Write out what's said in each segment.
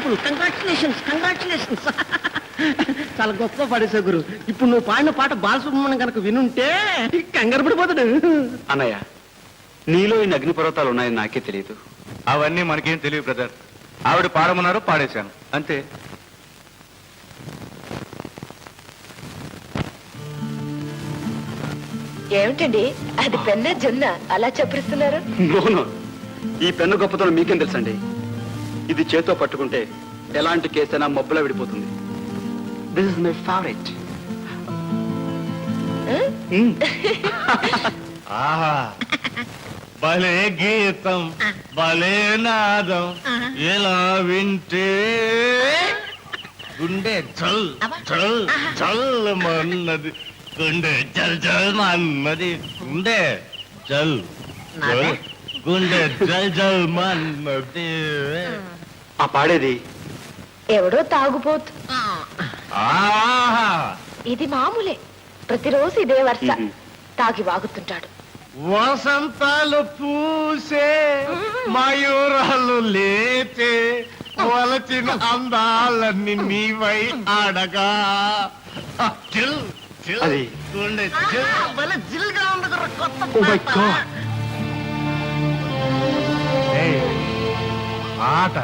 Wonderful, congratulations congratulations. చాలా గొప్ప పాడేశావు గురు. ఇప్పుడు నువ్వు పాడిన పాట బాలసుబ్రహ్మణ్యం కనుక వినుంటే కంగారు పడిపోతాడు. అన్నయ్య, నీలో ఈ అగ్నిపర్వతాలు ఉన్నాయని నాకే తెలియదు. అవన్నీ మనకేం తెలియదు బ్రదర్. ఆవిడ పాడమన్నారు, పాడేశాను అంతే. ఏమిటండి అది పెన్న జొన్న అలా చప్పరిస్తున్నారు? నోను, ఈ పెన్ను గొప్పతనం మీకేం తెలుసండి? ఇది చేతో పట్టుకుంటే ఎలాంటి కేసైనా మబ్బులా విడిపోతుంది. This is my favourite. ఆహా, భలే గీతం, భలే నాదం, ఎలా వింటే గుండె చల్ చల్ చల్ మన్నది, గుండె చల్ చల్ మన్నది, గుండె చల్ చల్, గుండె చల్ చల్ మన్నది. ఆ పాడేది ఎవడో తాగుపోతు. ఆహా, ఇది మామూలే, ప్రతిరోజు ఇదే వరుస. తాగి వాగుతుంటాడు. వసంతాలు పూసే మయూరాలు లేచే, వలచిన అందాలన్నీ నీవై ఆడగా, చిల్ చిల్ అది. గుండె చిల్. జిల్గా ఉంది గురు, కొత్త Oh my పాట. God. ఏయ్, పాట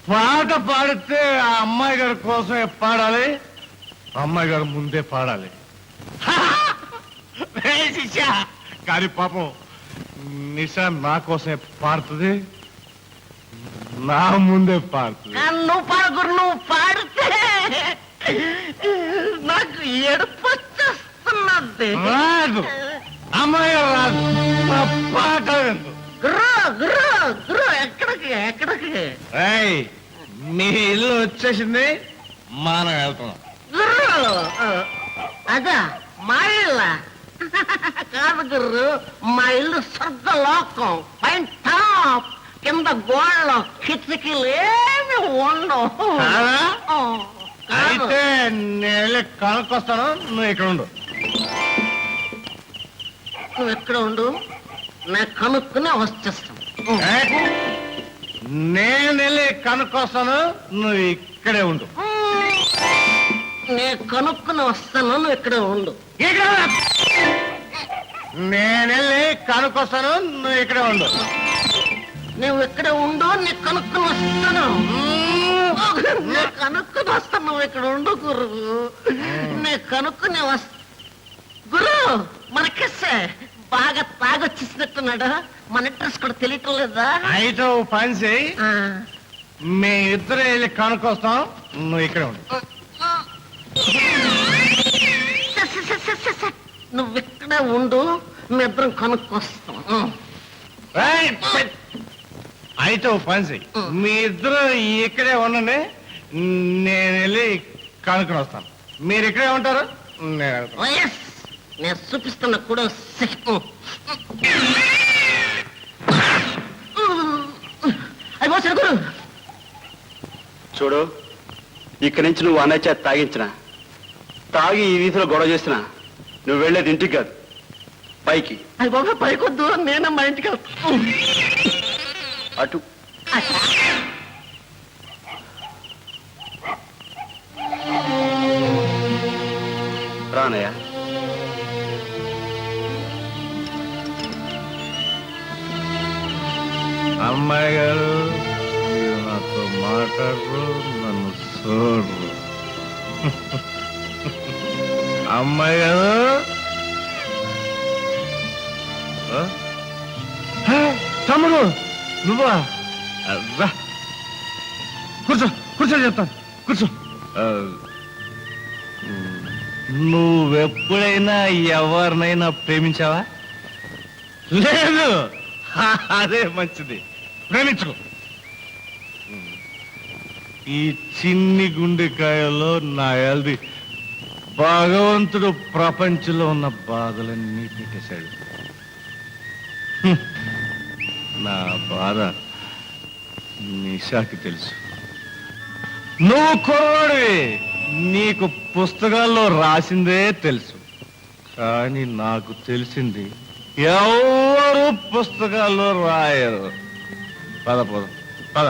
పాట పాడితే ఆ అమ్మాయి గారి కోసమే పాడాలి, అమ్మాయి గారు ముందే పాడాలి. ఏయ్ శిష్యా, కానీ పాపం నిషా నా కోసమే పాడుతుంది, నా ముందే పాడుతుంది. నువ్వు పాడు గురు, నువ్వు పాడితే నాకు ఏడుపు వచ్చేస్తున్నది. రాదు, అమ్మాయి గారు రాదు, నా పాట విందు. గురు గురు గురు, ఎక్కడికి ఎక్కడికి? ఏయ్, మీ ఇల్లు వచ్చేసింది, మనం వెళ్తున్నాం. గురు అదా మా ఇల్ల కాదు గురు, మా ఇల్లు స్వర్గలోకం, పైన టాప్, కింద గోడలు కిటికీలు ఏమి ఉండవు. కాదా? ఆ, కాదు. అయితే నేను వెళ్ళి కనుక్కొస్తాను, నువ్వు ఇక్కడ ఉండు. నువ్వు ఎక్కడ ఉండు, నేను కనుక్కునే వచ్చేస్తాను. నేను వెళ్ళి కనుక్కొస్తాను, నువ్వు ఇక్కడే ఉండు. నేను కనుక్కుని వస్తాను, నువ్వు ఇక్కడే ఉండు. ఇక్కడ నేను వెళ్ళి కనుక్కొస్తాను, నువ్వు ఇక్కడే ఉండు. నువ్వు ఇక్కడే ఉండు, నేను కనుక్కుని వస్తాను. నేను కనుక్కుని వస్తాను, నువ్వు ఇక్కడ ఉండు గురు. నేను కనుక్కుని వస్తా. గురు మనకేసే బాగా తాగొచ్చేసినట్టున్నాడు, మన అడ్రస్ కూడా తెలియటం లేదా? అయితే ఓ పని చేయి, ఆ. మీ ఇద్దరు వెళ్ళి కనుక్కొస్తాం, నువ్వు ఇక్కడే ఉండు. నువ్వు ఇక్కడే ఉండు, మీ ఇద్దరం కనుక్కొస్తాం. ఏయ్, అయితే ఓ పని చెయ్యి, మీ ఇద్దరు ఇక్కడే ఉండండి, నేను వెళ్ళి కనుక్కొని వస్తాను. మీరు ఇక్కడే ఉంటారు, నేను వెళ్తాను. Yes, నేను చూపిస్తున్న కూడా అయిపో గురు. చూడు, ఇక్కడి నుంచి నువ్వు అన్నయ్య చేత తాగించిన, తాగి ఈ వీధిలో గొడవ చేసిన, నువ్వు వెళ్ళేది ఇంటికి కాదు, పైకి. అది బాబా పైకొద్దు, నేనే మా ఇంటికి వెళ్తాను. అటు రానయ్య. అమ్మాయి గారు, మీరు నాతో మాట్లాడరు, నన్ను చూడరు. అమ్మాయి గారు, తమ్ముడు నువ్వా? రా, కూర్చో కూర్చో, చెప్తాను, కూర్చో. నువ్వెప్పుడైనా ఎవరినైనా ప్రేమించావా? లేదు. అదే మంచిది, ప్రేమించుకో. ఈ చిన్ని గుండెకాయలో నా ఎల్ది భగవంతుడు ప్రపంచంలో ఉన్న బాధలన్నీ పెట్టేశాడు. నా బాధ నిషాకి తెలుసు. నువ్వు కుర్రాడివి, నీకు పుస్తకాల్లో రాసిందే తెలుసు, కానీ నాకు తెలిసింది ఎవరు పుస్తకాల్లో రాయరు. పద పద పద.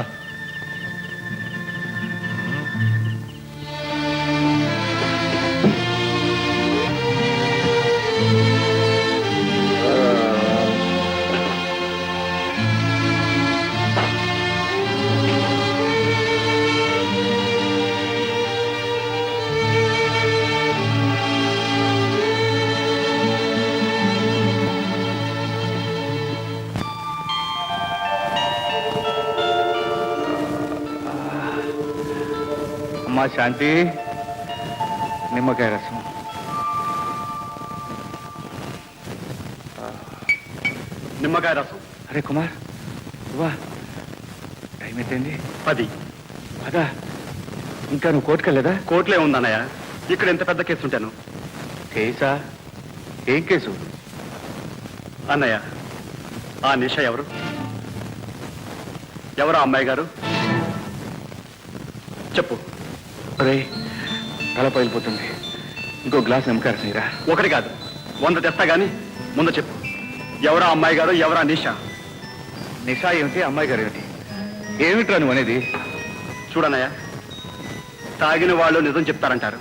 అమ్మా శాంతి నిమ్మకాయ రసం నిమ్మకాయ రసం అరే కుమార్ వా టైం ఎంతైంది 10. అదా ఇంకా నువ్వు కోర్టుకెళ్ళదా కోర్టులే ఉందన్నయ్య. ఇక్కడ ఎంత పెద్ద కేసు ఉంటాను కేసా ఏం కేసు అన్నయ్య. ఆ నిష ఎవరు? ఎవరు ఆ అమ్మాయి గారు? చెప్పు. అరే తల పగిలిపోతుంది ఇంకో గ్లాస్ నిమ్మకాయ రసం ఇరా ఒకటి కాదు 100 తెస్తా గాని ముందు చెప్పు. ఎవరా అమ్మాయి గారు? ఎవరా నిష? నిషా ఏమిటి అమ్మాయి గారు ఏమిటి ఏమిట్రా నువ్వు అనేది చూడన్నయ్య, తాగిన వాళ్ళు నిజం చెప్తారంటారు.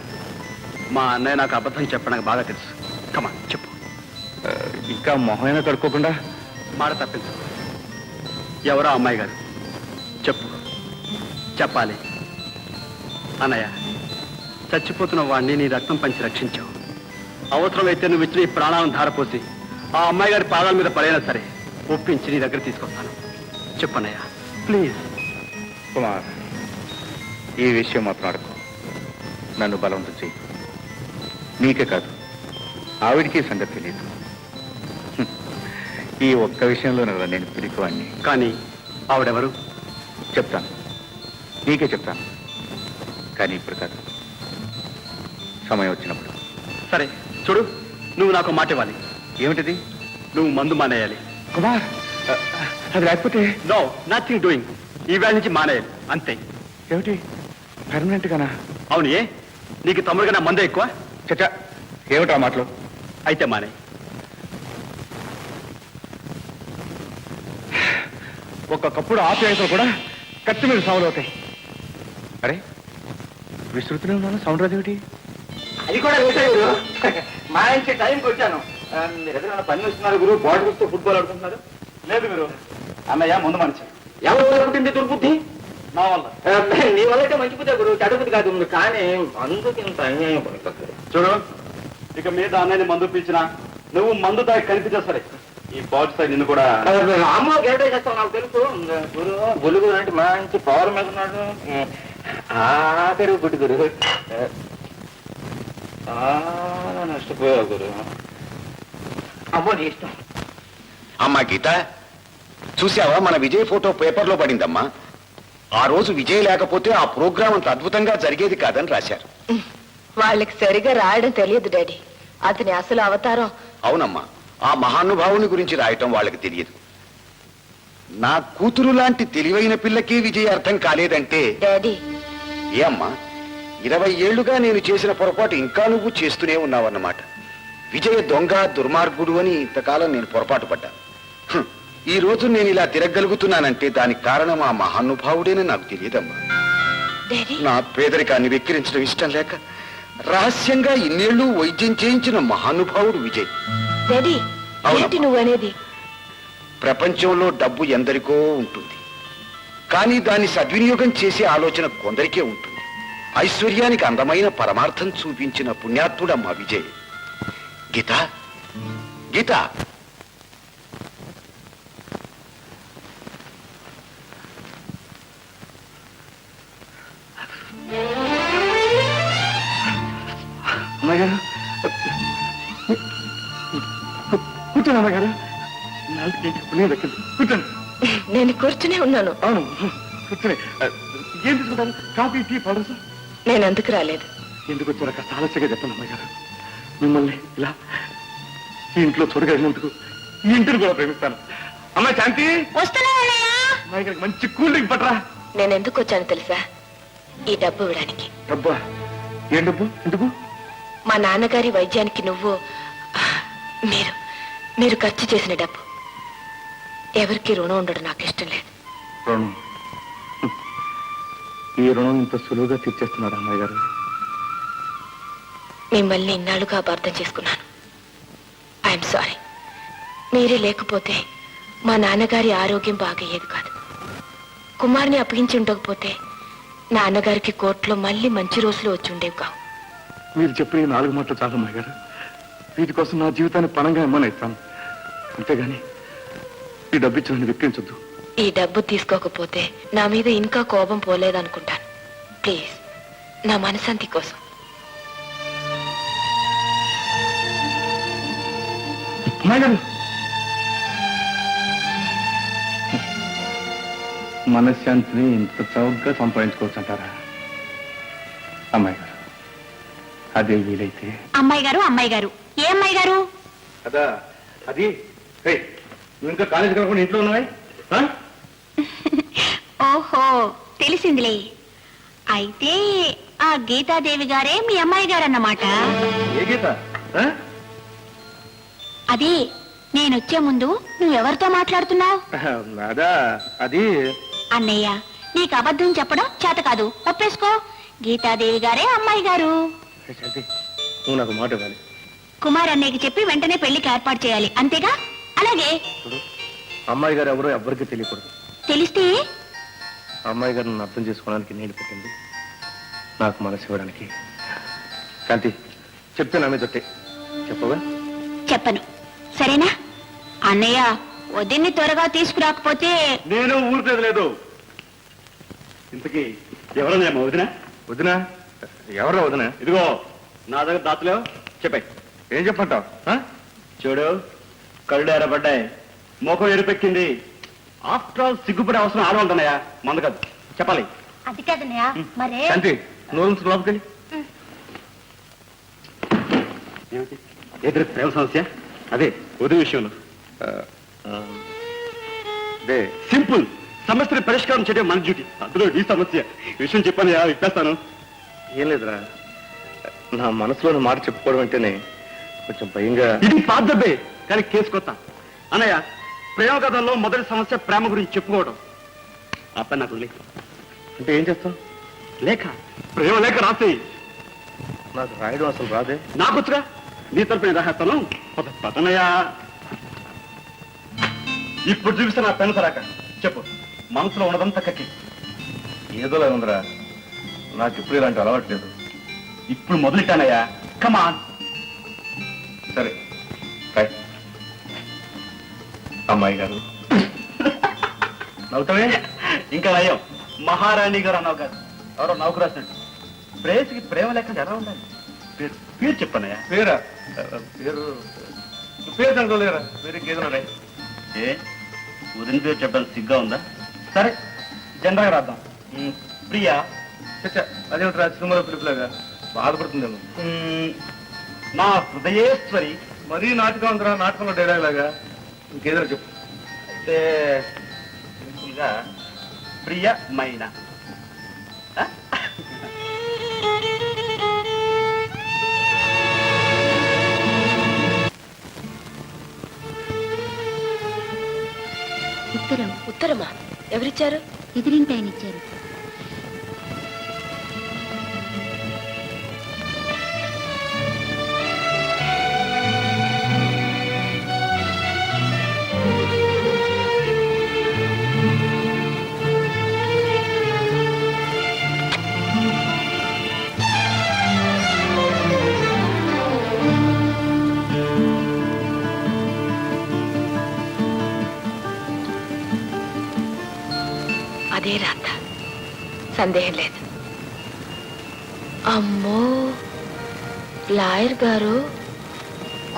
మా అన్నయ్య నాకు అబద్ధం చెప్పడానికి బాగా తెలుసు. కమా చెప్పు. ఇంకా మొహమైనా కడుక్కోకుండా మాట తప్పించు. ఎవరో అమ్మాయి గారు చెప్పు. చెప్పాలి. అన్నయ్య, చచ్చిపోతున్న వాడిని నీ రక్తం పంచి రక్షించావు. అవసరమైతే నువ్వు ఇచ్చిన ఈ ప్రాణాలను ధారపోసి ఆ అమ్మాయి గారి పాదాల మీద పడైనా సరే ఒప్పించి నీ దగ్గర తీసుకొస్తాను. చెప్పన్నయ్య ప్లీజ్. కుమార్ ఈ విషయం మాత్రం అడకు. నన్ను బలవంతం చెయ్యి. నీకే కాదు ఆవిడికి సంగతి తెలియదు. ఈ ఒక్క విషయంలో నేను పిరికివాణ్ణి. కానీ ఆవిడెవరు? చెప్తాను, నీకే చెప్తాను. కానీ ఇప్పుడు కాదు, సమయం వచ్చినప్పుడు. సరే చూడు, నువ్వు నాకు మాట ఇవ్వాలి. ఏమిటిది? నువ్వు మందు మానేయాలి. కుమార్ అది లేకపోతే నో నథింగ్ డూయింగ్. ఈ వేళ నుంచి మానేయాలి అంతే. ఏమిటి పర్మనెంట్ గానా? అవును. ఏ నీకు తమ్ముడుగా నా మందే ఎక్కువ? చచ్చా ఏమిటా మాటలు? అయితే మానే. ఒక్కొక్కప్పుడు ఆప్యాయతలు కూడా కత్తి మీద సౌండ్ అవుతాయి. అరే విస్తృతనే ఉన్నాను, సౌండ్ రాదు ఏమిటి? అది కూడా వేసారు. మా ఇంటి టైంకి వచ్చాను. మీరు ఎదురైనా పని వస్తున్నారు గురు, బాడీ ఫుట్బాల్ ఆడుకుంటున్నారు. లేదు మీరు అన్నయ్య ముందు మనిషి. ఎవరు పుట్టింది దుర్బుద్ధి? నా వల్ల. నీ వల్ల అయితే మంచి బుద్ధి గురు, చెడు బుద్ధి కాదు. కానీ అందుకు ఇంత అన్యాయం పడుతుంది. చూడు, ఇక మీద అన్నయ్యని మందు పీల్చినా నువ్వు మందు తాగి కనిపించా సరే ఈ బాడీ సైడ్ నిన్ను కూడా. అమ్మ గేటే చేస్తావు నాకు తెలుసు గురు. బులుగు అంటే మంచి పవర్ మీద ఉన్నాడు. ఆఖరి గుడి గురు. నష్టపోయావు గురు. అమ్మో నీ ఇష్టం. అమ్మా గీత, చూసావా మన విజయ్ ఫోటో పేపర్లో పడిందమ్మా. ఆ రోజు విజయ్ లేకపోతే ఆ ప్రోగ్రాం అంత అద్భుతంగా జరిగేది కాదని రాశారు. వాళ్ళకి సరిగా రాయడం తెలియదు డాడీ. అతని అసలు అవతారం. అవునమ్మా, ఆ మహానుభావుని గురించి రాయటం వాళ్ళకి తెలియదు. నా కూతురు లాంటి తెలివైన పిల్లకి విజయ్ అర్థం కాలేదంటే డాడీ ఏ అమ్మా, 20 ఏళ్లుగా నేను చేసిన పొరపాటు ఇంకా నువ్వు చేస్తూనే ఉన్నావన్నమాట. విజయ దొంగ దుర్మార్గుడు అని ఇంతకాలం నేను పొరపాటు పడ్డాను. ఈ రోజు నేను ఇలా తిరగలుగుతున్నానంటే దానికి కారణం ఆ మహానుభావుడేనని నాకు తెలియదమ్మా. డాడీ నా పేదరికాన్ని వెక్కిరించడం ఇష్టం లేక రహస్యంగా ఇన్నేళ్లు వైద్యం చేయించిన మహానుభావుడు విజయ్. డాడీ అవునమ్మా. ఏంటి నువ్వు అనేది? ప్రపంచంలో డబ్బు ఎందరికో ఉంటుంది, కానీ దాన్ని సద్వినియోగం చేసే ఆలోచన కొందరికే ఉంటుంది. ఐశ్వర్యానికి అందమైన పరమార్థం చూపించిన పుణ్యాత్ముడమ్మా విజయ్. గీత, గీత, అమ్మాయి గారు కూర్చోండి. అమ్మాయి గారు కూర్చోండి. నేను కూర్చునే ఉన్నాను. అవును కూర్చొని ఏం తీసుకుంటారు? Coffee, tea, powders? నేను ఎందుకు రాలేదు? ఎందుకు వచ్చారో కాస్త ఆలస్యంగా చెప్పండి అమ్మాయి గారు. మిమ్మల్ని ఇలా ఈ ఇంట్లో చూడగలిగినందుకు ఈ ఇంటిని కూడా ప్రేమిస్తాను. అమ్మాయి శాంతి, అమ్మాయి గారికి మంచి కూల్ డ్రింక్ పట్టరా. నేను ఎందుకు వచ్చాను తెలుసా? ఈ డబ్బు ఇవ్వడానికి. డబ్బా? ఏం డబ్బు? ఎందుకు? మా నాన్నగారి వైద్యానికి మీరు ఖర్చు చేసిన డబ్బు. ఎవరికి రుణం ఉండడం నాకు ఇష్టం లేదు. రుణం? ఈ రుణం ఇంత సులువుగా తీర్చేస్తున్నారు అమ్మాయి గారు. మిమ్మల్ని ఇన్నాళ్ళుగా అపార్థం చేసుకున్నాను. I'm sorry. మీరే లేకపోతే మా నాన్నగారి ఆరోగ్యం బాగయ్యేది కాదు. కుమార్ని అప్పగించి ఉండకపోతే నాన్నగారికి కోర్టులో మళ్ళీ మంచి రోజులు వచ్చి ఉండేవి కావు. మీరు చెప్పిన ఈ 4 మాటలు చాలు అమ్మాయి గారు. వీటి కోసం నా జీవితాన్ని పణంగా ఇమ్మని ఇస్తాను. అంతేగాని ఈ డబ్బు ఇచ్చిన విక్రించొద్దు. ఈ డబ్బు తీసుకోకపోతే నా మీద ఇంకా కోపం పోలేదనుకుంటాను. ప్లీజ్ నా మనశాంతి కోసం. అమ్మాయి గారు, మనశ్శాంతిని ఇంత చౌకగా సంపాదించుకోవచ్చు అంటారా? అమ్మాయి గారు, అదే వీలైతే. అమ్మాయి గారు ఏ అమ్మాయి గారు? అదా అది నువ్వు ఇంకా కాలేజీకి వెళ్ళకుండా ఇంట్లో ఉన్నావా? ఓహో, తెలిసిందిలే. అయితే ఆ గీతాదేవి గారే మీ అమ్మాయి గారు అన్నమాట. ఏ గీత? అదే, నేనొచ్చే ముందు నువ్వెవరితో మాట్లాడుతున్నావు? అదా అది అన్నయ్య, నీకు అబద్ధం చెప్పడం చేత కాదు, ఒప్పేసుకో. గీతాదేవి గారే అమ్మాయి గారు. శాంతి, నువ్వు నాకు మాట ఇవ్వాలి. కుమార్ అన్నయ్యకి చెప్పి వెంటనే పెళ్లికి ఏర్పాటు చేయాలి, అంతేగా? అలాగే. అమ్మాయి గారు ఎవరో ఎవ్వరికీ తెలియకూడదు. తెలిస్తే అమ్మాయి గారు నన్ను అర్థం చేసుకోవడానికి నేను పెట్టింది, నాకు మనసు ఇవ్వడానికి. శాంతి, చెప్తే నా మీద ఒట్టే. చెప్పవా? చెప్పను, సరేనా? అన్నయ్య, వదిన్ని త్వరగా తీసుకురాకపోతే. నేను ఊరుకునేది లేదు. ఇంతకీ ఎవరన్నా వదినా? వదినా? ఎవరో వదినా? ఇదిగో నా దగ్గర దాతలేవు, చెప్పాయి. ఏం చెప్పంటావు? చూడు, కళ్ళు ఎర్రబడ్డాయి, ముఖం ఎరుపెక్కింది. ఆఫ్టర్ ఆల్ సిగ్గుపడే అవసరం ఆడవాళ్ళన్నాయా? మంద కాదు, చెప్పాలి. అది కాదన్నయ్య, మరే. శాంతి, నోరు లోపలికి. ఏమిటి ఎదురు ప్రేమ సమస్య? అదే వదిన విషయంలో. అదే సింపుల్, సమస్యని పరిష్కారం చేయడం మన డ్యూటీ. అందులో ఈ సమస్య విషయం చెప్పాను, ఇప్పేస్తాను. ఏం లేదురా, నా మనసులోని మాట చెప్పుకోవడం అంటేనే కొంచెం భయంగా. ఇది పాద్దబ్బే, కానీ కేసు కొత్త. అన్నయ్య, ప్రేమ కథల్లో మొదటి సమస్య ప్రేమ గురించి చెప్పుకోవడం. ఆ పని నాకు లేక. అంటే ఏం చేస్తావు? లేఖ, ప్రేమ లేఖ రాసేయి. నాకు రాయడం అసలు రాదే. నాకొచ్చుగా, నీ తరపు నేను రాసేస్తాను. పదనయ్యా, ఇప్పుడు చూపిస్తే నా పెన్ను సరాక చెప్పు, మనసులో ఉన్నదంతా కక్కి. ఏదోలా ఉందిరా, నాకు ఇప్పుడు ఇలాంటి అలవాట్లేదు. ఇప్పుడు మొదలెట్టానయ్యా, కమాన్. సరే, రైట్. అమ్మాయి గారు. నవ్వుతావే? ఇంకా నయం, మహారాణి గారు అన్నావు కాదు, ఎవరో నౌకు రాసినట్టు. ప్రేయసికి ప్రేమ లేకుండా ఎలా ఉండాలి? పేరు పేరు చెప్పన్నయ్యా. పేరా? పేరు పేరు అనుకోలేరా? పేరు ఇంకేదన్నా రాయి. ఏ వదిన పేరు చెప్పడానికి సిగ్గా ఉందా? సరే, జనరల్గా రాద్దాం. ప్రియా. అదేమిట్రా, సినిమాలో పిలుపులాగా బాధపడుతుందేమో. నా హృదయేశ్వరి. మరీ నాటకం ఉందిరా, నాటకంలో డైలాగ్ లాగా. ఇంకేదైనా చెప్పు. అయితే సింపుల్గా ప్రియమైన. ఉత్తరం. ఉత్తరమా? ఎవరిచ్చారు? ఎదిరింటి ఆయన ఇచ్చారు. అదే రాత, సందేహం లేదు. అమ్మో, లాయర్ గారు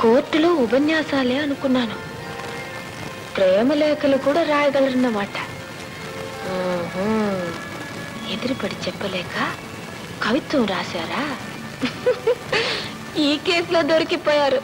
కోర్టులో ఉపన్యాసాలే అనుకున్నాను. ప్రేమ లేఖలు కూడా రాయగలరన్నమాట. ఎదురుపడి చెప్పలేక కవిత్వం రాశారా? ఈ కేసులో దొరికిపోయారు.